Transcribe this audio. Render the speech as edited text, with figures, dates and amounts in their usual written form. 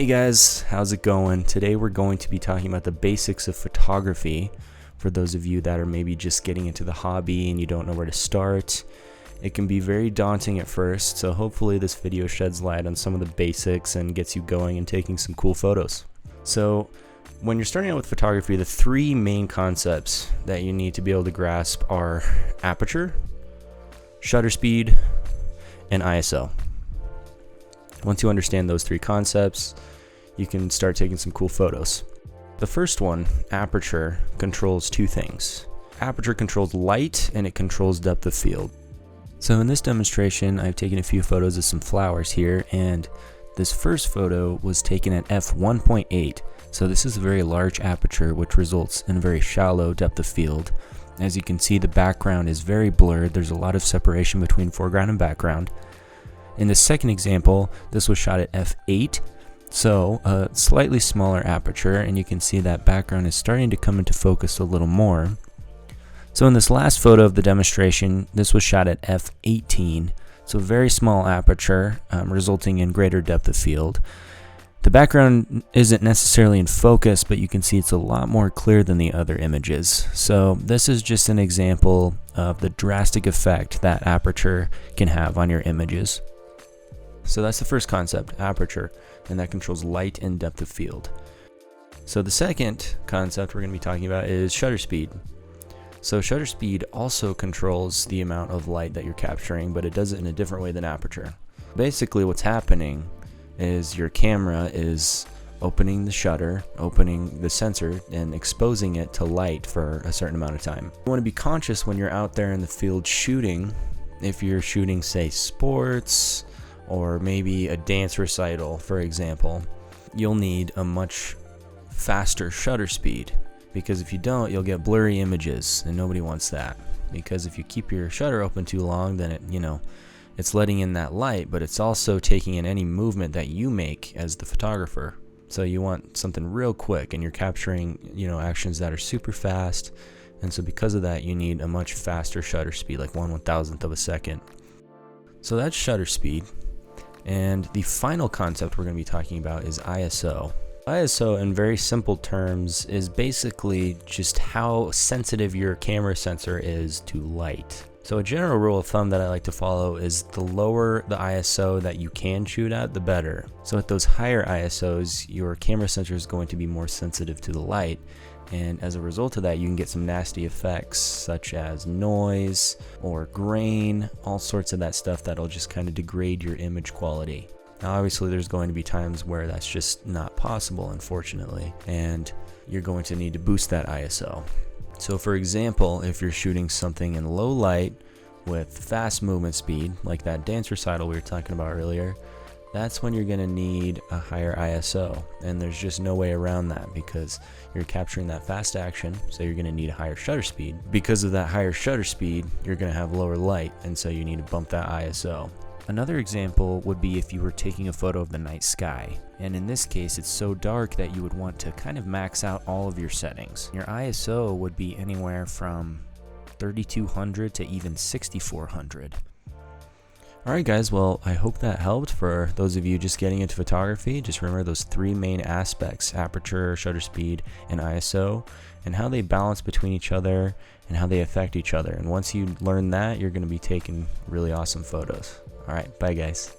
Hey guys, how's it going? Today we're going to be talking about the basics of photography for those of you that are maybe just getting into the hobby and you don't know where to start. It can be very daunting at first, so hopefully this video sheds light on some of the basics and gets you going and taking some cool photos. So when you're starting out with photography, the three main concepts that you need to be able to grasp are aperture, shutter speed, and ISO. Once you understand those three concepts, you can start taking some cool photos. The first one, aperture, controls two things. Aperture controls light and it controls depth of field. So in this demonstration, I've taken a few photos of some flowers here, and this first photo was taken at f1.8. So this is a very large aperture, which results in a very shallow depth of field. As you can see, the background is very blurred. There's a lot of separation between foreground and background. In the second example, this was shot at f8, so a slightly smaller aperture, and you can see that background is starting to come into focus a little more. So in this last photo of the demonstration, this was shot at f18, so very small aperture, resulting in greater depth of field. The background isn't necessarily in focus, but you can see it's a lot more clear than the other images. So this is just an example of the drastic effect that aperture can have on your images. So that's the first concept, aperture, and that controls light and depth of field. So the second concept we're going to be talking about is shutter speed. So shutter speed also controls the amount of light that you're capturing, but it does it in a different way than aperture. Basically what's happening is your camera is opening the shutter, opening the sensor, and exposing it to light for a certain amount of time. You want to be conscious when you're out there in the field shooting. If you're shooting, say, sports, or maybe a dance recital, for example, you'll need a much faster shutter speed, because if you don't, you'll get blurry images, and nobody wants that. Because if you keep your shutter open too long, then it's letting in that light, but it's also taking in any movement that you make as the photographer. So you want something real quick, and you're capturing, actions that are super fast, and so because of that, you need a much faster shutter speed, like 1/1000th of a second. So that's shutter speed. And the final concept we're going to be talking about is ISO. ISO, in very simple terms, is basically just how sensitive your camera sensor is to light. So a general rule of thumb that I like to follow is the lower the ISO that you can shoot at, the better. So at those higher ISOs, your camera sensor is going to be more sensitive to the light, and as a result of that, you can get some nasty effects such as noise or grain, all sorts of that stuff that'll just kind of degrade your image quality. Now obviously there's going to be times where that's just not possible, unfortunately, and you're going to need to boost that ISO. So for example, if you're shooting something in low light with fast movement speed, like that dance recital we were talking about earlier, that's when you're going to need a higher ISO, and there's just no way around that because you're capturing that fast action, so you're going to need a higher shutter speed. Because of that higher shutter speed, you're going to have lower light, and so you need to bump that ISO. Another example would be if you were taking a photo of the night sky, and in this case it's so dark that you would want to kind of max out all of your settings. Your ISO would be anywhere from 3200 to even 6400. Alright guys, well, I hope that helped for those of you just getting into photography. Just remember those three main aspects, aperture, shutter speed, and ISO, and how they balance between each other and how they affect each other. And once you learn that, you're going to be taking really awesome photos. Alright, bye guys.